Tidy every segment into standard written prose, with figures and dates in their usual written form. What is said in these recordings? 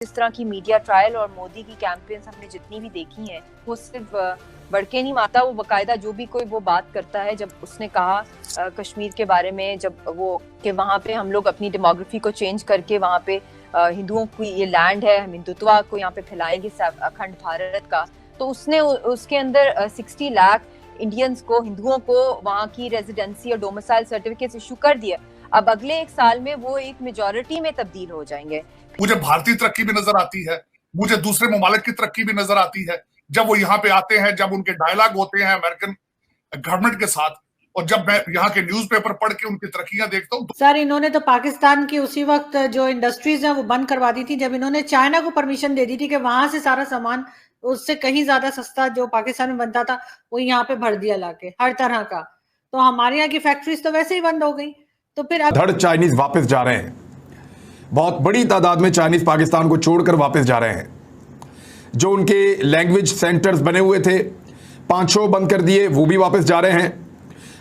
जिस तरह की मीडिया ट्रायल और मोदी की कैंपेन्स हमने जितनी भी देखी हैं, वो सिर्फ बड़के नहीं मारता, वो बकायदा जो भी कोई वो बात करता है। जब उसने कहा कश्मीर के बारे में, जब वो कि वहाँ पे हम लोग अपनी डेमोग्राफी को चेंज करके वहाँ पे हिंदुओं की ये लैंड है, हम हिंदुत्व को यहाँ पे फैलाएंगे अखंड भारत का, तो उसने उसके अंदर 60 लाख इंडियंस को, हिंदुओं को वहाँ की रेजिडेंसी और डोमिसाइल सर्टिफिकेट इशू कर दिया। अब अगले 1 साल में वो एक मेजॉरिटी में तब्दील हो जाएंगे। मुझे भारतीय तरक्की भी नजर आती है, मुझे दूसरे ममालिक की तरक्की भी नजर आती है। जब वो यहाँ पे आते हैं, जब उनके डायलॉग होते हैं अमेरिकन गवर्नमेंट के साथ, और जब मैं यहाँ के न्यूज़पेपर पढ़ के उनकी तरक्कियां देखता हूँ। सर, इन्होंने तो पाकिस्तान की उसी वक्त जो इंडस्ट्रीज हैं वो बंद करवा दी थी, जब इन्होंने चाइना को परमिशन दे दी थी कि वहां से सारा सामान उससे कहीं ज्यादा सस्ता जो पाकिस्तान में बनता था वो यहाँ पे भर दिया लाके हर तरह का। तो हमारे यहाँ की फैक्ट्रीज तो वैसे ही बंद हो गई। तो फिर अब धड़ चाइनीज वापस जा रहे हैं। बहुत बड़ी तादाद में चाइनीज पाकिस्तान को छोड़कर वापस जा रहे हैं। जो उनके लैंग्वेज सेंटर्स बने हुए थे, 5-6 बंद कर दिए, वो भी वापस जा रहे हैं।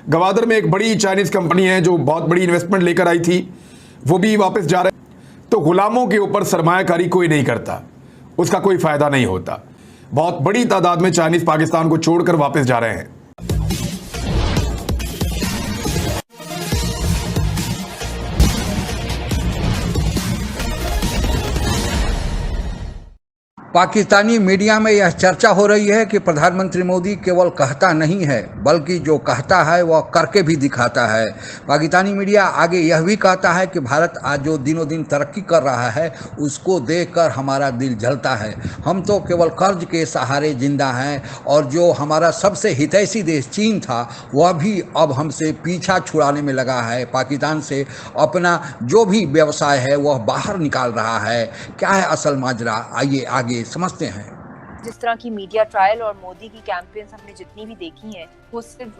गवादर में एक बड़ी चाइनीज कंपनी है जो बहुत बड़ी इन्वेस्टमेंट लेकर आई थी, वो भी वापस जा रहे हैं। तो गुलामों के ऊपर सरमायाकारी कोई नहीं करता, उसका कोई फायदा नहीं होता। बहुत बड़ी तादाद में चाइनीज पाकिस्तान को छोड़कर वापस जा रहे हैं। पाकिस्तानी मीडिया में यह चर्चा हो रही है कि प्रधानमंत्री मोदी केवल कहता नहीं है, बल्कि जो कहता है वह करके भी दिखाता है। पाकिस्तानी मीडिया आगे यह भी कहता है कि भारत आज जो दिनों दिन तरक्की कर रहा है उसको देखकर हमारा दिल जलता है। हम तो केवल कर्ज के सहारे जिंदा हैं, और जो हमारा सबसे हितैषी देश चीन था वह भी अब हमसे पीछा छुड़ाने में लगा है। पाकिस्तान से अपना जो भी व्यवसाय है वह बाहर निकाल रहा है। क्या है असल माजरा, आइए आगे समझते हैं। जिस तरह की मीडिया ट्रायल और मोदी की कैंपेन्स हमने जितनी भी देखी हैं, वो सिर्फ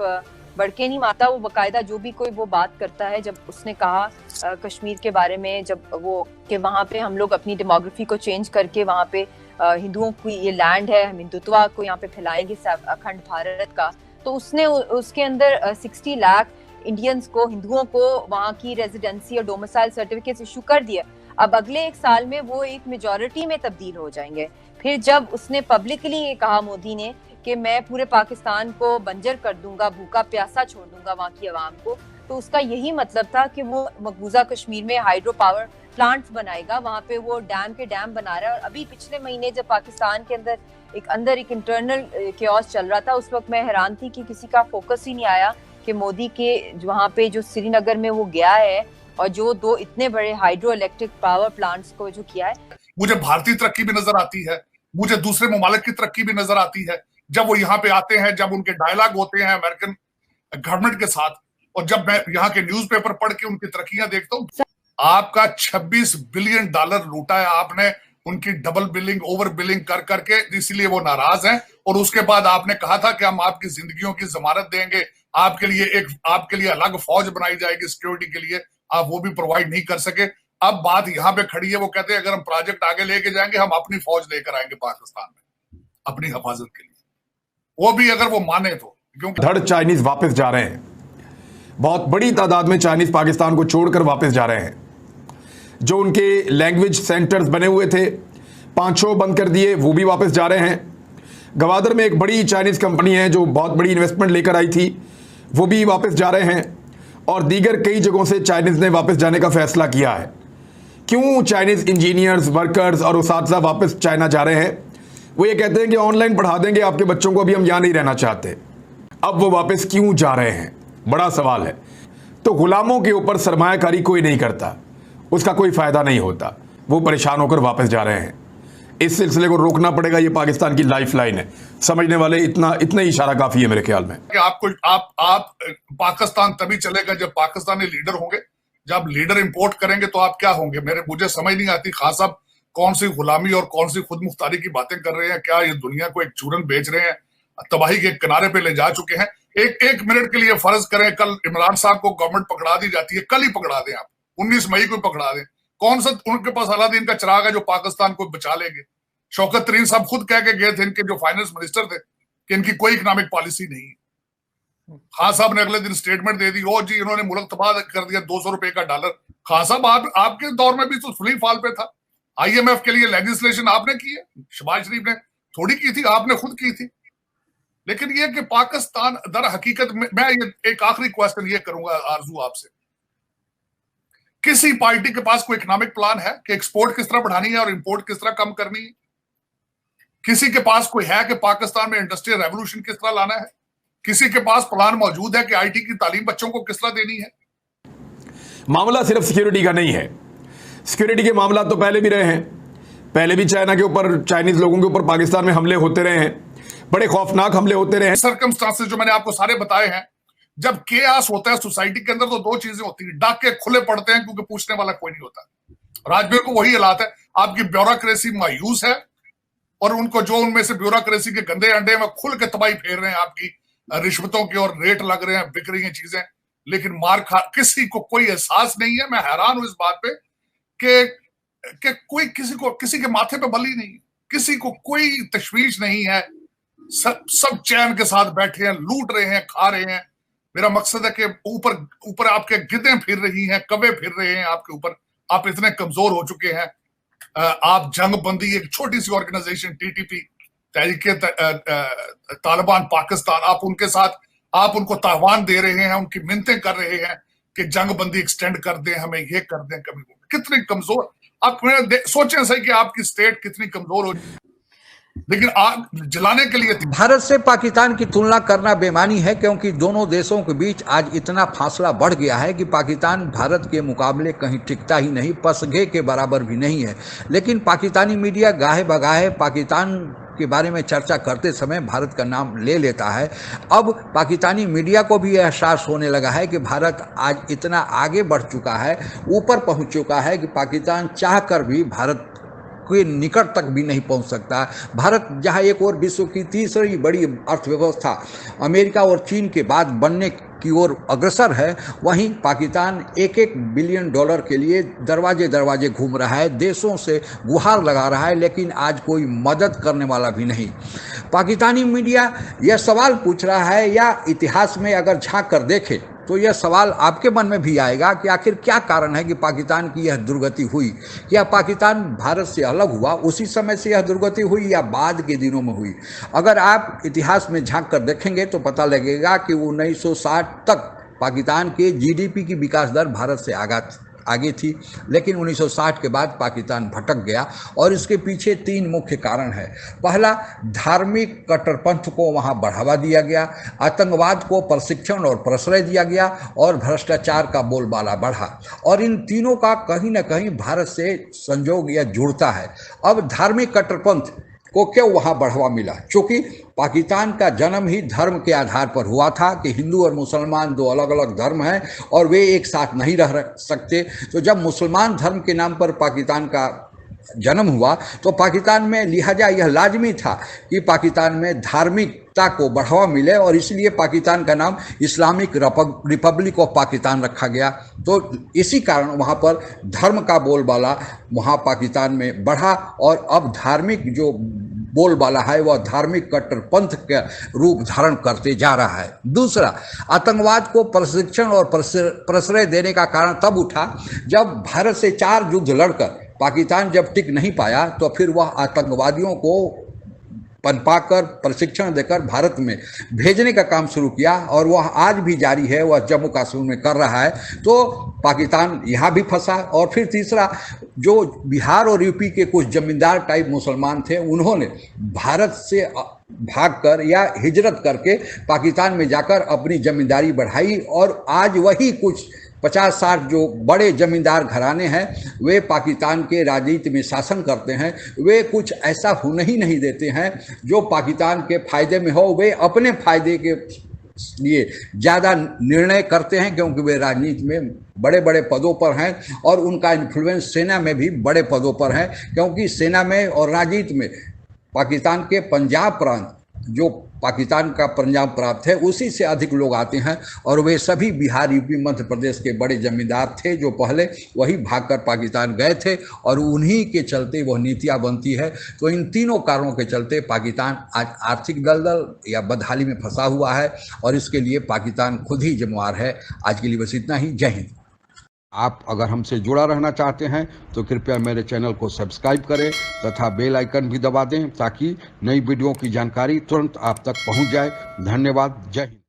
बड़के नहीं मारता, वो बकायदा जो भी कोई वो बात करता है। जब उसने कहा कश्मीर के बारे में, जब वो कि वहाँ पे हम लोग अपनी डेमोग्राफी को चेंज करके वहाँ पे हिंदुओं की ये लैंड है, हम हिंदुत्व को यहाँ पे फैलाएंगे अखंड भारत का, तो उसने उसके अंदर 60 लाख इंडियंस को, हिंदुओं को वहाँ की रेजिडेंसी और डोमिसाइल सर्टिफिकेट इशू कर दिया। अब अगले 1 साल में वो एक मेजॉरिटी में तब्दील हो जाएंगे। फिर जब उसने पब्लिकली ये कहा मोदी ने कि मैं पूरे पाकिस्तान को बंजर कर दूंगा, भूखा प्यासा छोड़ दूंगा वहाँ की आवाम को, तो उसका यही मतलब था कि वो मकबूजा कश्मीर में हाइड्रो पावर प्लांट्स बनाएगा। वहाँ पे वो डैम के डैम बना रहा है। और अभी पिछले महीने जब पाकिस्तान के अंदर एक इंटरनल केओस चल रहा था, उस वक्त मैं हैरान थी कि किसी का फोकस ही नहीं आया कि मोदी के वहाँ पे जो श्रीनगर में वो गया है और जो 2 इतने बड़े हाइड्रो इलेक्ट्रिक पावर प्लांट्स को जो किया है। मुझे भारतीय तरक्की भी नजर आती है, मुझे दूसरे ममालिक की तरक्की भी नजर आती है। जब वो यहाँ पे आते हैं, जब उनके डायलॉग होते हैं अमेरिकन गवर्नमेंट के साथ, और जब मैं यहाँ के न्यूज़पेपर पढ़ के उनकी तरक्कियां देखता हूँ। आपका $26 बिलियन लूटा है आपने, उनकी डबल बिलिंग, ओवर बिलिंग कर करके, इसलिए वो नाराज हैं। और उसके बाद आपने कहा था कि हम आपकी जिंदगियों की जमानत देंगे, आपके लिए अलग फौज बनाई जाएगी सिक्योरिटी के लिए, आप वो भी प्रोवाइड नहीं कर सके। अब बात यहाँ पे खड़ी है, वो कहते हैं अगर हम प्रोजेक्ट आगे लेके जाएंगे हम अपनी फौज लेकर आएंगे पाकिस्तान में अपनी हिफाजत के लिए, वो भी अगर वो माने तो। क्योंकि धड़ चाइनीज वापस जा रहे हैं। बहुत बड़ी तादाद में चाइनीज पाकिस्तान को छोड़कर वापस जा रहे हैं। जो उनके लैंग्वेज सेंटर्स बने हुए थे, 5-6 बंद कर दिए, वो भी वापस जा रहे हैं। गवादर में एक बड़ी चाइनीज कंपनी है जो बहुत बड़ी इन्वेस्टमेंट लेकर आई थी, वो भी वापस जा रहे हैं। और दीगर कई जगहों से चाइनीज ने वापस जाने का फैसला किया है। क्यों चाइनीज इंजीनियर्स, वर्कर्स और उसातिज़ा वापस चाइना जा रहे हैं? वो ये कहते हैं कि ऑनलाइन पढ़ा देंगे आपके बच्चों को, अभी हम यहाँ नहीं रहना चाहते। अब वो वापस क्यों जा रहे हैं, बड़ा सवाल है। तो गुलामों के ऊपर सरमायाकारी कोई नहीं करता, उसका कोई फायदा नहीं होता। वो परेशान होकर वापस जा रहे हैं। इस सिलसिले को रोकना पड़ेगा, ये पाकिस्तान की लाइफ लाइन है। समझने वाले इतना ही इशारा काफी है मेरे ख्याल में। आप पाकिस्तान तभी चलेगा जब पाकिस्तानी लीडर होंगे। जब लीडर इंपोर्ट करेंगे तो आप क्या होंगे? मुझे समझ नहीं आती खान साहब कौन सी गुलामी और कौन सी खुद मुख्तारी की बातें कर रहे हैं। क्या ये दुनिया को एक चूरन बेच रहे हैं, तबाही के किनारे पे ले जा चुके हैं। एक मिनट के लिए फर्ज करें कल इमरान साहब को गवर्नमेंट पकड़ा दी जाती है, कल ही पकड़ा दें आप, 19 मई को पकड़ा दें, कौन सा उनके पास अलादीन का चिराग है जो पाकिस्तान को बचा लेंगे? शौकत तरीन साहब खुद कह के गए थे, इनके जो फाइनेंस मिनिस्टर थे, कि इनकी कोई इकोनॉमिक पॉलिसी नहीं है। खान साहब ने अगले दिन स्टेटमेंट दे दी, ओ जी इन्होंने मुल्क तबाह कर दिया, $200 का डॉलर। खान साहब आपके दौर में भी तो सुली फाल पे था, IMF के लिए लेजिस्लेशन आपने की है, शहबाज शरीफ ने थोड़ी की थी, आपने खुद की थी। लेकिन ये कि पाकिस्तान दर हकीकत में, मैं ये एक आखिरी क्वेश्चन ये करूंगा आरजू आपसे, किसी पार्टी के पास कोई इकोनॉमिक प्लान है कि एक्सपोर्ट किस तरह बढ़ानी है और इंपोर्ट किस तरह कम करनी है? किसी के पास कोई है कि पाकिस्तान में इंडस्ट्रियल रेवोल्यूशन किस तरह लाना है? किसी के पास प्लान मौजूद है कि IT की तालीम बच्चों को किस तरह देनी है? मामला सिर्फ सिक्योरिटी का नहीं है। सिक्योरिटी के मामला तो पहले भी रहे हैं, पहले भी चाइना के ऊपर, चाइनीज लोगों के ऊपर पाकिस्तान में हमले होते रहे हैं, बड़े खौफनाक हमले होते रहे हैं। सर्कमस्टांसेस जो मैंने आपको सारे बताए हैं, जब केयास होता है सोसाइटी के अंदर तो दो चीजें होती है, डाके खुले पड़ते हैं क्योंकि पूछने वाला कोई नहीं होता। राजभर को वही हालात है, आपकी ब्यूरोक्रेसी मायूस है और उनको जो उनमें से ब्यूरोक्रेसी के गंदे अंडे में खुल के तबाही फेर रहे हैं, आपकी रिश्वतों के और रेट लग रहे हैं, बिक रही हैं चीजें, लेकिन मार खा किसी को कोई एहसास नहीं है। मैं हैरान हूं इस बात पे कि कोई किसी के माथे पे बली नहीं, किसी को कोई तशवीश नहीं है, सब चैन के साथ बैठे हैं, लूट रहे हैं, खा रहे हैं। मेरा मकसद है कि ऊपर आपके गिद्दें फिर रही हैं, कब्बे फिर रहे हैं आपके ऊपर, आप इतने कमजोर हो चुके हैं। आप जंगबंदी, एक छोटी सी ऑर्गेनाइजेशन TTP, तहरीके तालिबान पाकिस्तान, आप उनके साथ आप उनको तावान दे रहे हैं, उनकी मिन्नतें कर रहे हैं कि जंगबंदी एक्सटेंड कर दें, हमें ये कर दें। कभी कितनी कमजोर आप सोचें सही कि आपकी स्टेट कितनी कमजोर हो, लेकिन आग जलाने के लिए। भारत से पाकिस्तान की तुलना करना बेमानी है, क्योंकि दोनों देशों के बीच आज इतना फासला बढ़ गया है कि पाकिस्तान भारत के मुकाबले कहीं टिकता ही नहीं, पसगे के बराबर भी नहीं है। लेकिन पाकिस्तानी मीडिया गाहे बगाहे पाकिस्तान के बारे में चर्चा करते समय भारत का नाम ले लेता है। अब पाकिस्तानी मीडिया को भी एहसास होने लगा है कि भारत आज इतना आगे बढ़ चुका है, ऊपर पहुंच चुका है कि पाकिस्तान चाहकर भी भारत के निकट तक भी नहीं पहुंच सकता। भारत जहां एक और विश्व की तीसरी बड़ी अर्थव्यवस्था अमेरिका और चीन के बाद बनने की ओर अग्रसर है, वहीं पाकिस्तान $1-1 बिलियन के लिए दरवाजे दरवाजे घूम रहा है, देशों से गुहार लगा रहा है, लेकिन आज कोई मदद करने वाला भी नहीं। पाकिस्तानी मीडिया यह सवाल पूछ रहा है, या इतिहास में अगर झांक कर देखे तो यह सवाल आपके मन में भी आएगा कि आखिर क्या कारण है कि पाकिस्तान की यह दुर्गति हुई? क्या पाकिस्तान भारत से अलग हुआ उसी समय से यह दुर्गति हुई, या बाद के दिनों में हुई? अगर आप इतिहास में झांक कर देखेंगे तो पता लगेगा कि 1960 तक पाकिस्तान के GDP की विकास दर भारत से आगे थी, लेकिन 1960 के बाद पाकिस्तान भटक गया, और इसके पीछे 3 मुख्य कारण है। पहला, धार्मिक कट्टरपंथ को वहां बढ़ावा दिया गया, आतंकवाद को प्रशिक्षण और प्रश्रय दिया गया, और भ्रष्टाचार का बोलबाला बढ़ा, और इन तीनों का कहीं ना कहीं भारत से संजोग या जुड़ता है। अब धार्मिक कट्टरपंथ को क्यों वहाँ बढ़ावा मिला? क्योंकि पाकिस्तान का जन्म ही धर्म के आधार पर हुआ था कि हिंदू और मुसलमान 2 अलग अलग धर्म हैं और वे एक साथ नहीं रह सकते। तो जब मुसलमान धर्म के नाम पर पाकिस्तान का जन्म हुआ तो पाकिस्तान में लिहाजा यह लाजमी था कि पाकिस्तान में धार्मिकता को बढ़ावा मिले, और इसलिए पाकिस्तान का नाम इस्लामिक रिपब्लिक ऑफ पाकिस्तान रखा गया। तो इसी कारण वहाँ पर धर्म का बोलबाला वहाँ पाकिस्तान में बढ़ा, और अब धार्मिक जो बोलबाला है वह धार्मिक कट्टरपंथ के रूप धारण करते जा रहा है। दूसरा, आतंकवाद को प्रशिक्षण और प्रश्रय देने का कारण तब उठा जब भारत से 4 युद्ध लड़कर पाकिस्तान जब टिक नहीं पाया, तो फिर वह आतंकवादियों को पनपाकर प्रशिक्षण देकर भारत में भेजने का काम शुरू किया, और वह आज भी जारी है, वह जम्मू कश्मीर में कर रहा है। तो पाकिस्तान यहाँ भी फंसा। और फिर तीसरा, जो बिहार और यूपी के कुछ जमींदार टाइप मुसलमान थे, उन्होंने भारत से भागकर या हिजरत करके पाकिस्तान में जाकर अपनी जमींदारी बढ़ाई, और आज वही कुछ 50-60 जो बड़े जमींदार घराने हैं वे पाकिस्तान के राजनीति में शासन करते हैं। वे कुछ ऐसा होने ही नहीं देते हैं जो पाकिस्तान के फायदे में हो, वे अपने फायदे के लिए ज़्यादा निर्णय करते हैं, क्योंकि वे राजनीति में बड़े बड़े पदों पर हैं, और उनका इन्फ्लुएंस सेना में भी बड़े पदों पर है, क्योंकि सेना में और राजनीति में पाकिस्तान के पंजाब प्रांत, जो पाकिस्तान का पंजाब प्रांत है, उसी से अधिक लोग आते हैं, और वे सभी बिहार, यूपी, मध्य प्रदेश के बड़े जमींदार थे जो पहले वही भागकर पाकिस्तान गए थे, और उन्हीं के चलते वह नीतियाँ बनती है। तो इन तीनों कारणों के चलते पाकिस्तान आज आर्थिक दलदल या बदहाली में फंसा हुआ है, और इसके लिए पाकिस्तान खुद ही जिम्मेवार है। आज के लिए बस इतना ही। जय हिंद। आप अगर हमसे जुड़ा रहना चाहते हैं तो कृपया मेरे चैनल को सब्सक्राइब करें तथा बेल आइकन भी दबा दें ताकि नई वीडियो की जानकारी तुरंत आप तक पहुंच जाए। धन्यवाद। जय हिंद।